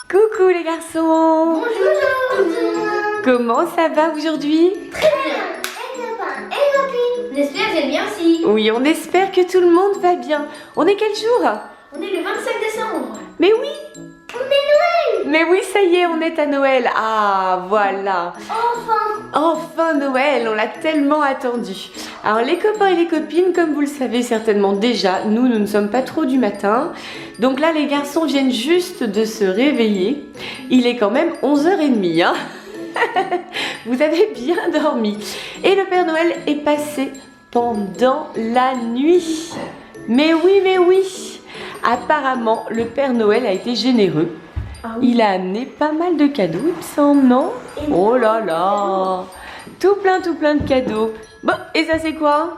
Coucou les garçons. Bonjour. Comment ça va aujourd'hui? Très bien. Et copain, et copine. On espère que vous allez bien aussi. Oui, on espère que tout le monde va bien. On est quel jour? On est le 25 décembre. Mais oui. On est Noël. Mais oui, ça y est, on est à Noël. Ah, voilà. Enfin Noël, on l'a tellement attendu. Alors les copains et les copines, comme vous le savez certainement déjà, nous ne sommes pas trop du matin. Donc là, les garçons viennent juste de se réveiller. Il est quand même 11h30, hein. Vous avez bien dormi. Et le Père Noël est passé pendant la nuit. Mais oui. Apparemment, le Père Noël a été généreux. Ah oui. Il a amené pas mal de cadeaux, il me semble, non? Oh là là! Tout plein de cadeaux. Bon, et ça c'est quoi?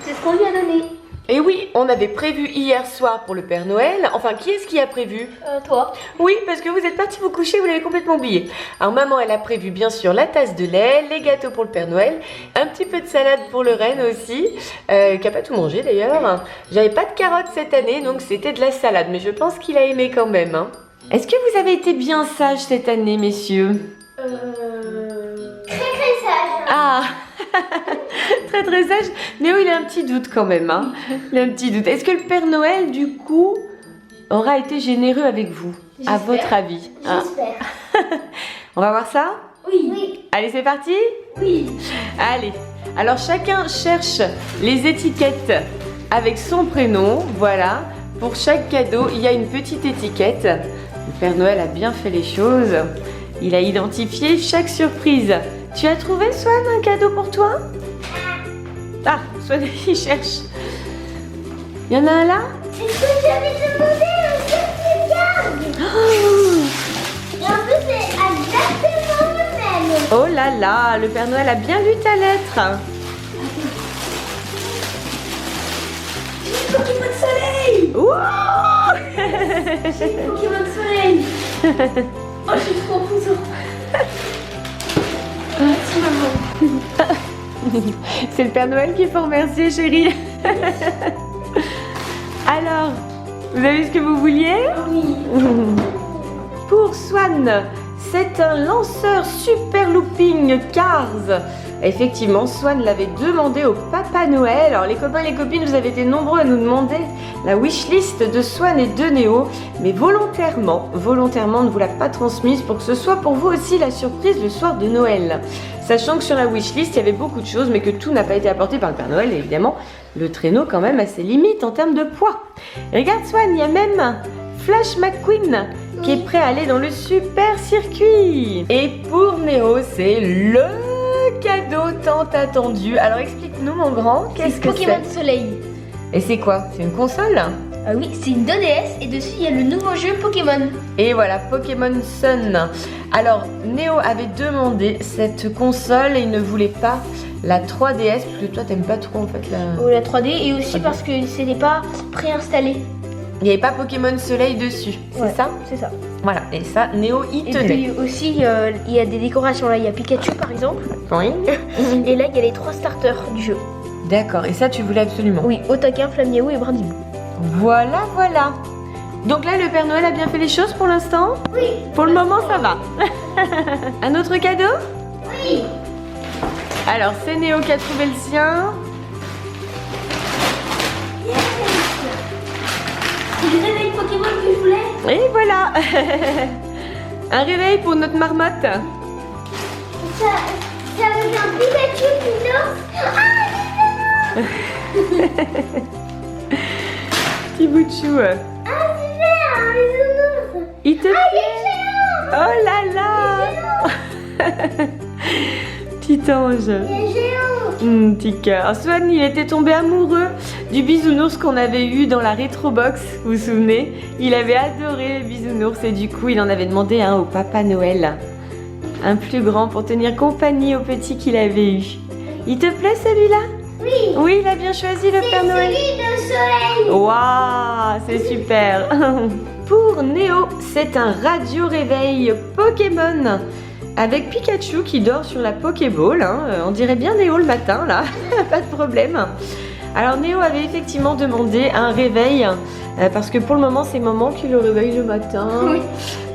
c'est ce qu'on lui a donné. Et oui, on avait prévu hier soir pour le Père Noël. Enfin, qui est-ce qui a prévu? Toi. Oui, parce que vous êtes partis vous coucher, vous l'avez complètement oublié. Alors maman, elle a prévu bien sûr la tasse de lait, les gâteaux pour le Père Noël, un petit peu de salade pour le renne aussi, qui a pas tout mangé d'ailleurs. J'avais pas de carottes cette année, donc c'était de la salade, mais je pense qu'il a aimé quand même, hein. Est-ce que vous avez été bien sages cette année, messieurs? Très sage. Ah, très sage. Néo, il a un petit doute quand même, hein. Il a un petit doute. Est-ce que le Père Noël, du coup, aura été généreux avec vous, à J'espère. votre avis, hein? J'espère. On va voir ça? Oui. Allez, c'est parti? Oui. Allez. Alors, chacun cherche les étiquettes avec son prénom. Voilà. Pour chaque cadeau, il y a une petite étiquette. Le Père Noël a bien fait les choses. Il a identifié chaque surprise. Tu as trouvé, Swan, un cadeau pour toi? Ah, Swan, il cherche. Il y en a un là? Est-ce que j'avais demandé un certificat? Et en plus, c'est exactement le même. Oh là là, le Père Noël a bien lu ta lettre. Pokémon Soleil. Wow. Pokémon Soleil. Oh, je suis trop content. Merci maman. C'est le Père Noël qu'il faut remercier, chérie. Alors, vous avez ce que vous vouliez? Oui. Pour Swan, c'est un lanceur super looping Cars. Effectivement, Swan l'avait demandé au Papa Noël. Alors les copains et les copines, vous avez été nombreux à nous demander la wishlist de Swan et de Néo, mais volontairement, on ne vous l'a pas transmise pour que ce soit pour vous aussi la surprise le soir de Noël. Sachant que sur la wishlist, il y avait beaucoup de choses, mais que tout n'a pas été apporté par le Père Noël, et évidemment, le traîneau quand même a ses limites en termes de poids. Et regarde Swan, il y a même Flash McQueen qui est prêt à aller dans le super circuit. Et pour Néo, c'est le cadeau tant attendu. Alors explique-nous mon grand, qu'est-ce que Pokémon c'est? Soleil. Et c'est quoi? C'est une console? Ah oui, c'est une 2DS et dessus il y a le nouveau jeu Pokémon. Et voilà, Pokémon Sun. Alors, Néo avait demandé cette console et il ne voulait pas la 3DS, parce que toi t'aimes pas trop en fait la... Oh, la 3D et aussi parce que ce n'est pas préinstallé. Il n'y avait pas Pokémon Soleil dessus, c'est Ouais, ça? C'est ça. Voilà, et ça, Néo y Et tenait. puis aussi il y a des décorations là, il y a Pikachu par exemple. Oui. Et là il y a les 3 starters du jeu. D'accord, et ça tu voulais absolument. Oui, Otaquin, Flammiaou et Brindibou. Voilà. Donc là, le Père Noël a bien fait les choses pour l'instant? Oui. Pour le moment, ça va. Un autre cadeau? Oui. Alors, c'est Néo qui a trouvé le sien. C'est le réveil Pokémon que je voulais. Et voilà. Un réveil pour notre marmotte. Ça avec un Pikachu qui danse. Petit bout de chou. Ah super, un bisounours. Il te plaît? Oh là là. Petit ange. Il est géant. Petit cœur. Swan, il était tombé amoureux du bisounours qu'on avait eu dans la rétrobox, vous vous souvenez? Il avait adoré le bisounours et du coup, il en avait demandé un au Papa Noël. Un plus grand pour tenir compagnie au petit qu'il avait eu. Il te plaît celui-là? Oui. Oui, il a bien choisi le Père Noël. Celui de soleil. Waouh, c'est super. Pour Néo, c'est un radio-réveil Pokémon avec Pikachu qui dort sur la Pokéball. Hein. On dirait bien Néo le matin, là. Pas de problème. Alors Néo avait effectivement demandé un réveil parce que pour le moment c'est maman qui le réveille le matin. Oui.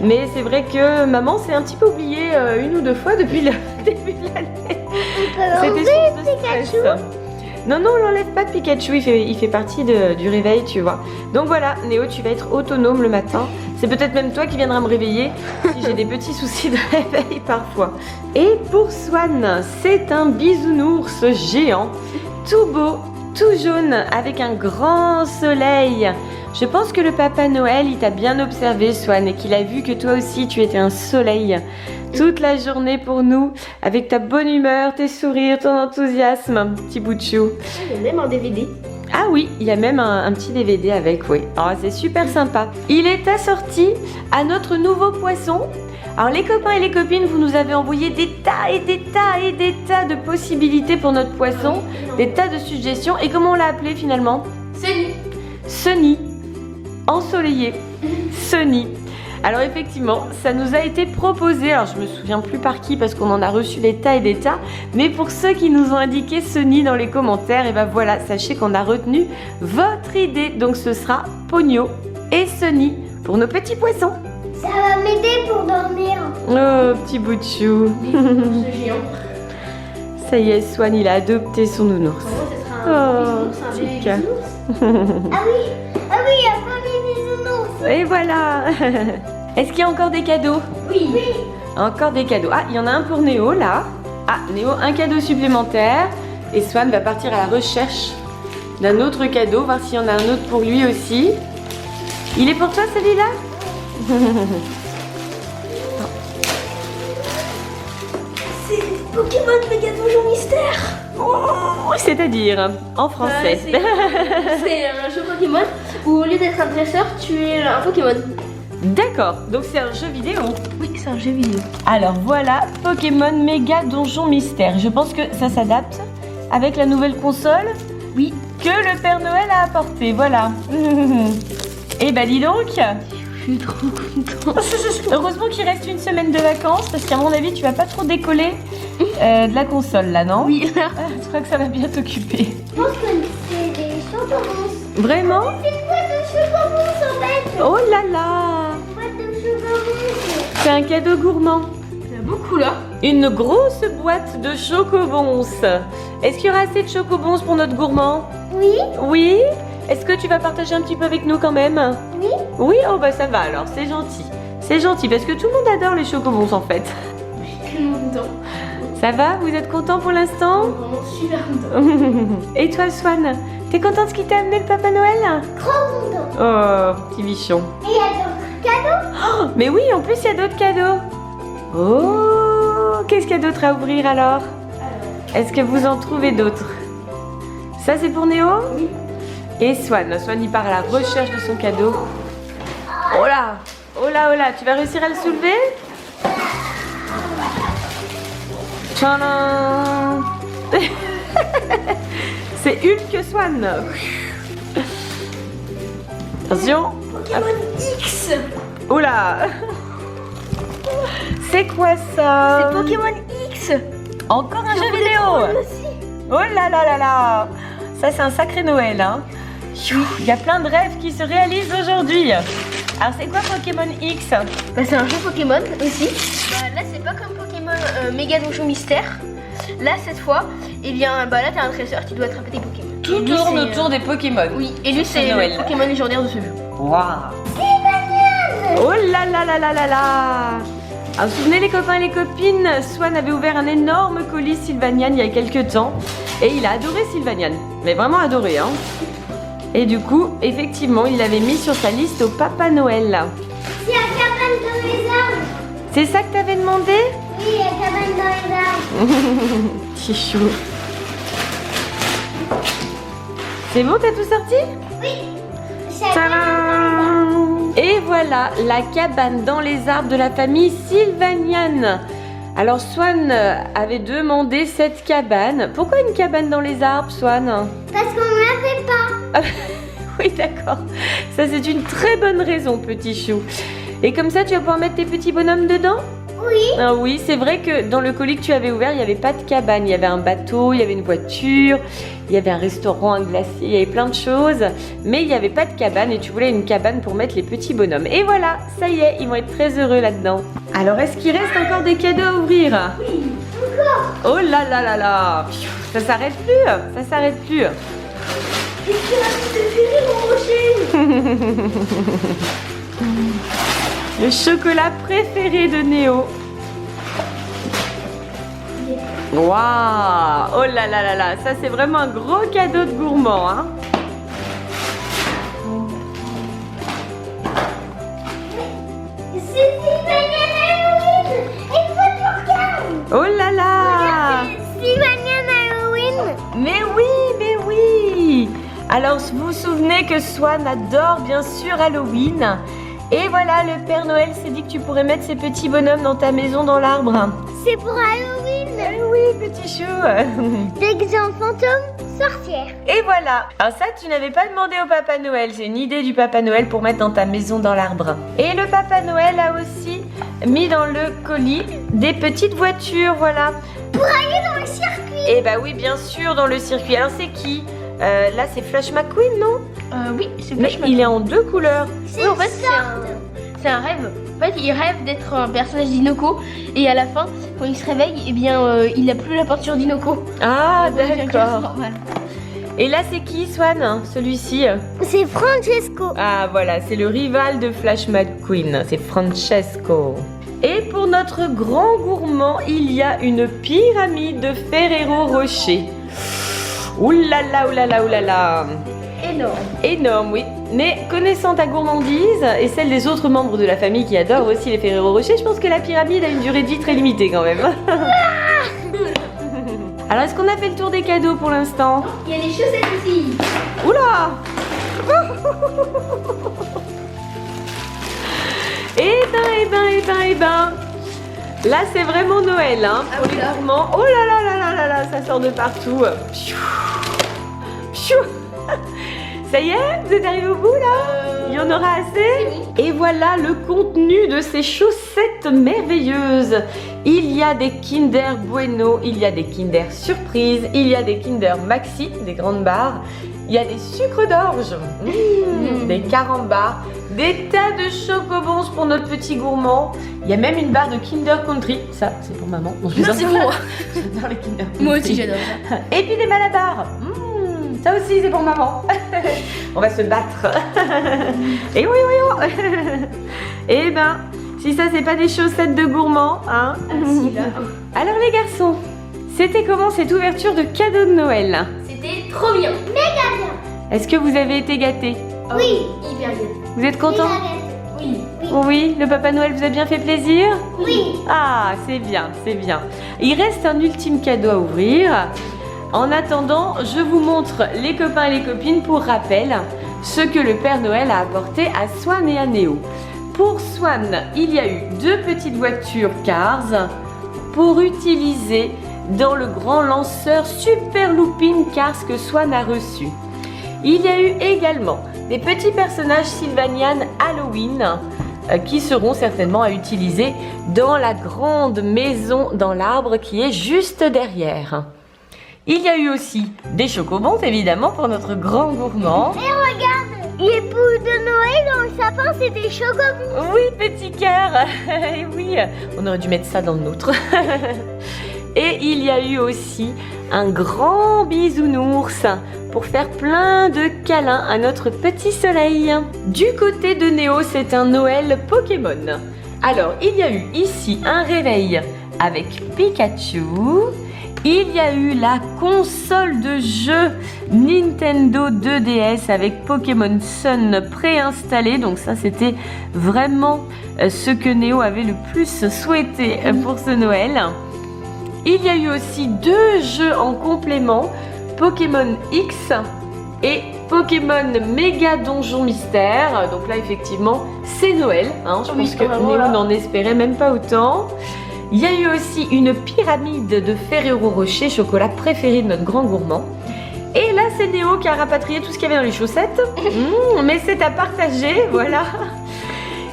Mais c'est vrai que maman s'est un petit peu oubliée une ou deux fois depuis le début de l'année. C'était source de stress. Non, non, on l'enlève pas de Pikachu, il fait partie du réveil, tu vois. Donc voilà, Néo, tu vas être autonome le matin. C'est peut-être même toi qui viendras me réveiller si j'ai des petits soucis de réveil parfois. Et pour Swan, c'est un bisounours géant, tout beau, tout jaune, avec un grand soleil. Je pense que le Papa Noël, il t'a bien observé, Swan, et qu'il a vu que toi aussi, tu étais un soleil toute la journée pour nous, avec ta bonne humeur, tes sourires, ton enthousiasme, petit bout de chou. Il y a même un DVD. Ah oui, il y a même un petit DVD avec, oui. Oh, c'est super sympa. Il est assorti à notre nouveau poisson. Alors les copains et les copines, vous nous avez envoyé des tas et des tas et des tas de possibilités pour notre poisson, des tas de suggestions. Et comment on l'a appelé finalement? Sunny. Sunny. Ensoleillé. Sunny. Alors effectivement, ça nous a été proposé, alors je me souviens plus par qui parce qu'on en a reçu des tas et des tas, mais pour ceux qui nous ont indiqué Sunny dans les commentaires, et ben voilà, sachez qu'on a retenu votre idée. Donc ce sera Pogno et Sunny pour nos petits poissons. Ça va m'aider pour dormir. Oh, petit bout de chou. Ce géant. Ça y est, Swan, il a adopté son nounours. Pour moi, ce sera un Oh, bisounours, un bébé petit cas. bisounours. Ah oui, il y a pas mes bisounours. Et voilà. Est-ce qu'il y a encore des cadeaux? Oui. Encore des cadeaux. Ah, il y en a un pour Néo là. Ah, Néo, un cadeau supplémentaire. Et Swan va partir à la recherche d'un autre cadeau, voir s'il y en a un autre pour lui aussi. Il est pour toi celui-là? C'est Pokémon Méga Donjon Mystère. Oh, c'est-à-dire en français. C'est un jeu Pokémon où au lieu d'être un dresseur, tu es un Pokémon. D'accord, donc c'est un jeu vidéo. Oui, c'est un jeu vidéo. Alors voilà, Pokémon Méga Donjon Mystère. Je pense que ça s'adapte avec la nouvelle console, Oui. que le Père Noël a apporté. Voilà. Et bah dis donc. Je suis trop contente. Heureusement qu'il reste une semaine de vacances parce qu'à mon avis tu vas pas trop décoller de la console là, non? Oui. Je crois que ça va bien t'occuper. Je pense que c'est des chocobons. Vraiment? C'est une boîte de chocobons en fait. Oh là là. Une boîte de chocobons. C'est un cadeau gourmand. Il y en a beaucoup là. Une grosse boîte de chocobons. Est-ce qu'il y aura assez de chocobons pour notre gourmand? Oui. Oui? Est-ce que tu vas partager un petit peu avec nous quand même? Oui. Oui? Oh bah ça va alors, c'est gentil. C'est gentil parce que tout le monde adore les chocobons en fait. Je suis tellement content. Ça va? Vous êtes content pour l'instant? Vraiment super content. Et toi Swan? T'es contente qu'il t'a amené le Papa Noël? Trop content. Oh, petit bichon. Et il y a d'autres cadeaux. Oh, mais oui, en plus il y a d'autres cadeaux. Oh, qu'est-ce qu'il y a d'autre à ouvrir alors? Est-ce que vous en trouvez d'autres? Ça c'est pour Néo? Oui. Et Swan il part à la recherche de son cadeau. Oh là, oh là, oh là, tu vas réussir à le soulever? Tchanan. C'est Hulk Swan. Attention. Pokémon X. Oh là. C'est quoi ça? C'est Pokémon X. Encore un jeu vidéo. Aussi. Oh là là là là. Ça c'est un sacré Noël hein. Il y a plein de rêves qui se réalisent aujourd'hui. Alors c'est quoi Pokémon X? Bah, c'est un jeu Pokémon aussi. Bah, là c'est pas comme Pokémon Méga Donjon Mystère. Là cette fois, eh bien bah là t'es un dresseur, tu dois attraper des Pokémon. Tout Et lui, tourne c'est, autour des Pokémon. Oui, et lui c'est Noël. le Pokémon légendaire de ce jeu. Waouh. Oh là là là là là là. Alors, vous vous souvenez les copains et les copines, Swan avait ouvert un énorme colis Sylvanian il y a quelques temps. Et il a adoré Sylvanian. Mais vraiment adoré hein. Et du coup, effectivement, il l'avait mis sur sa liste au Papa Noël là. C'est la cabane dans les arbres. C'est ça que t'avais demandé? Oui, la cabane dans les arbres. Petit chou. C'est bon, t'as tout sorti? Oui. Tadam! Et voilà, la cabane dans les arbres de la famille Sylvanian. Alors Swan avait demandé cette cabane. Pourquoi une cabane dans les arbres, Swan? Parce qu'on l'avait pas. Oui, d'accord. Ça, c'est une très bonne raison, petit chou. Et comme ça, tu vas pouvoir mettre tes petits bonhommes dedans? Oui. Oui. Ah oui, c'est vrai que dans le colis que tu avais ouvert, il n'y avait pas de cabane. Il y avait un bateau, il y avait une voiture, il y avait un restaurant, un glacier, il y avait plein de choses. Mais il n'y avait pas de cabane et tu voulais une cabane pour mettre les petits bonhommes. Et voilà, ça y est, ils vont être très heureux là-dedans. Alors, est-ce qu'il reste encore des cadeaux à ouvrir? Oui, encore. Oh là là là là! Ça s'arrête plus, ça s'arrête plus. Qu'est-ce que tu as préféré, mon rocher? Le chocolat préféré de Néo. Waouh! Oh là là là là, ça c'est vraiment un gros cadeau de gourmand, hein? C'est Sylvanian Halloween. Et voiture 15. Oh là là! Sylvanian Halloween. Mais oui, mais oui! Alors, vous vous souvenez que Swan adore bien sûr Halloween. Et voilà, le Père Noël s'est dit que tu pourrais mettre ces petits bonhommes dans ta maison dans l'arbre. C'est pour Halloween. Eh oui, petit chou! D'exemple fantôme, sorcière. Et voilà. Alors ça, tu n'avais pas demandé au Papa Noël. C'est une idée du Papa Noël pour mettre dans ta maison dans l'arbre. Et le Papa Noël a aussi mis dans le colis des petites voitures, voilà. Pour aller dans le circuit. Et bah oui, bien sûr, dans le circuit. Alors c'est qui? Là, c'est Flash McQueen, non? Oui, c'est Mais Flash il est en 2 couleurs. Oui, en fait, c'est un rêve. En fait, il rêve d'être un personnage d'Inoko et à la fin, quand il se réveille, eh bien, il n'a plus la peinture d'Inoko. Ah, Donc, il devient d'accord. normal. Et là, c'est qui, Swan? Celui-ci? C'est Francesco. Ah, voilà, c'est le rival de Flash McQueen. C'est Francesco. Et pour notre grand gourmand, il y a une pyramide de Ferrero Rocher. Oulala, oulala, oulala. Énorme. Énorme, oui. Mais connaissant ta gourmandise et celle des autres membres de la famille qui adorent aussi les Ferrero Rocher, je pense que la pyramide a une durée de vie très limitée quand même. Alors, est-ce qu'on a fait le tour des cadeaux pour l'instant? Il y a des chaussettes aussi. Oula! Eh ben. Là, c'est vraiment Noël, hein, pour les gourmands. Oh là là là là là là, ça sort de partout. Pfiou. Pfiou. Ça y est, vous êtes arrivés au bout là? Il y en aura assez? Et voilà le contenu de ces chaussettes merveilleuses. Il y a des Kinder Bueno, il y a des Kinder Surprise, il y a des Kinder Maxi, des grandes barres. Il y a des sucres d'orge, des carambars, des tas de chocobons pour notre petit gourmand. Il y a même une barre de Kinder Country. Ça, c'est pour maman. Non, Non, c'est pour moi. J'adore les Kinder Country. Moi aussi, j'adore ça. Et puis des malabars. Ça aussi, c'est pour maman. On va se battre. Et oui, oui. Eh ben, si ça, c'est pas des chaussettes de gourmand, hein. Si, là. Alors les garçons, c'était comment cette ouverture de cadeaux de Noël? C'était trop bien. Méga bien. Est-ce que vous avez été gâtés? Oui. Hyper bien. Vous êtes contents? Oui. Oui, le Papa Noël vous a bien fait plaisir? Oui. Ah, c'est bien, c'est bien. Il reste un ultime cadeau à ouvrir. En attendant, je vous montre les copains et les copines pour rappel ce que le Père Noël a apporté à Swan et à Néo. Pour Swan, il y a eu 2 petites voitures Cars pour utiliser dans le grand lanceur Super Looping Cars que Swan a reçu. Il y a eu également des petits personnages Sylvanian Halloween qui seront certainement à utiliser dans la grande maison dans l'arbre qui est juste derrière. Il y a eu aussi des chocobons évidemment pour notre grand gourmand. Et regarde, les boules de Noël dans le sapin, c'est des chocobons. Oui, petit cœur. Oui, on aurait dû mettre ça dans le nôtre. Et il y a eu aussi un grand bisounours pour faire plein de câlins à notre petit soleil. Du côté de Néo, c'est un Noël Pokémon. Alors, il y a eu ici un réveil avec Pikachu. Il y a eu la console de jeu Nintendo 2DS avec Pokémon Sun préinstallé. Donc ça, c'était vraiment ce que Néo avait le plus souhaité pour ce Noël. Il y a eu aussi 2 jeux en complément, Pokémon X et Pokémon Méga Donjon Mystère. Donc là, effectivement, c'est Noël. Hein. Je pense que Néo n'en espérait même pas autant. Il y a eu aussi une pyramide de Ferrero Rocher, chocolat préféré de notre grand gourmand. Et là, c'est Néo qui a rapatrié tout ce qu'il y avait dans les chaussettes. Mais c'est à partager, voilà.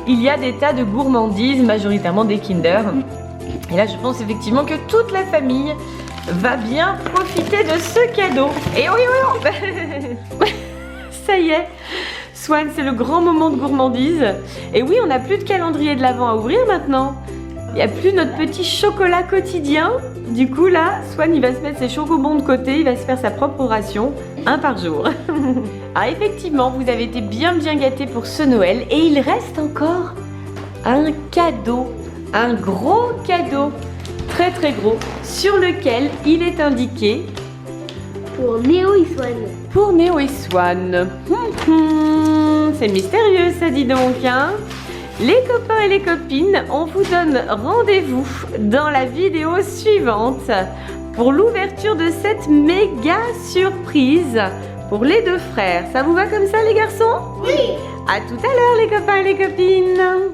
Il y a des tas de gourmandises, majoritairement des Kinder. Et là, je pense effectivement que toute la famille va bien profiter de ce cadeau. Et oui, ça y est, Swan, c'est le grand moment de gourmandise. Et oui, on n'a plus de calendrier de l'Avent à ouvrir maintenant. Il n'y a plus notre petit chocolat quotidien. Du coup, là, Swan, il va se mettre ses chocobons de côté, il va se faire sa propre ration, un par jour. Alors effectivement, vous avez été bien gâtés pour ce Noël. Et il reste encore un cadeau, un gros cadeau, très gros, sur lequel il est indiqué Pour Néo et Swan. pour Néo et Swan. C'est mystérieux ça, dis donc, hein. Les copains et les copines, on vous donne rendez-vous dans la vidéo suivante pour l'ouverture de cette méga surprise pour les deux frères. Ça vous va comme ça, les garçons? Oui. À tout à l'heure, les copains et les copines.